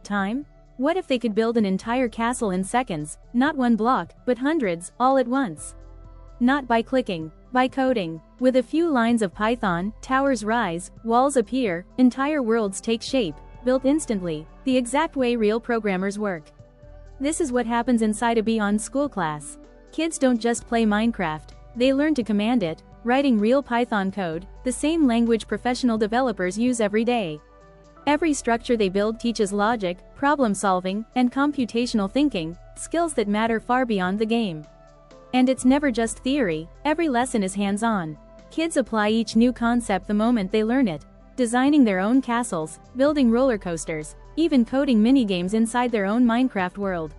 time? What if they could build an entire castle in seconds, not one block, but hundreds, all at once? Not by clicking, by coding. With a few lines of Python, towers rise, walls appear, entire worlds take shape, built instantly, the exact way real programmers work. This is what happens inside a BeOnd School class. Kids don't just play Minecraft, they learn to command it, writing real Python code, the same language professional developers use every day. Every structure they build teaches logic, problem solving, and computational thinking, skills that matter far beyond the game. And it's never just theory, every lesson is hands-on. Kids apply each new concept the moment they learn it, designing their own castles, building roller coasters, even coding minigames inside their own Minecraft world.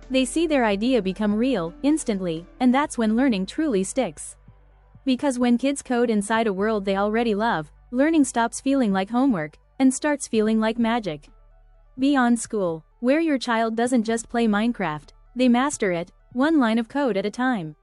They see their idea become real, instantly, and that's when learning truly sticks. Because when kids code inside a world they already love, learning stops feeling like homework, and starts feeling like magic. BeOnd School, where your child doesn't just play Minecraft, they master it, one line of code at a time.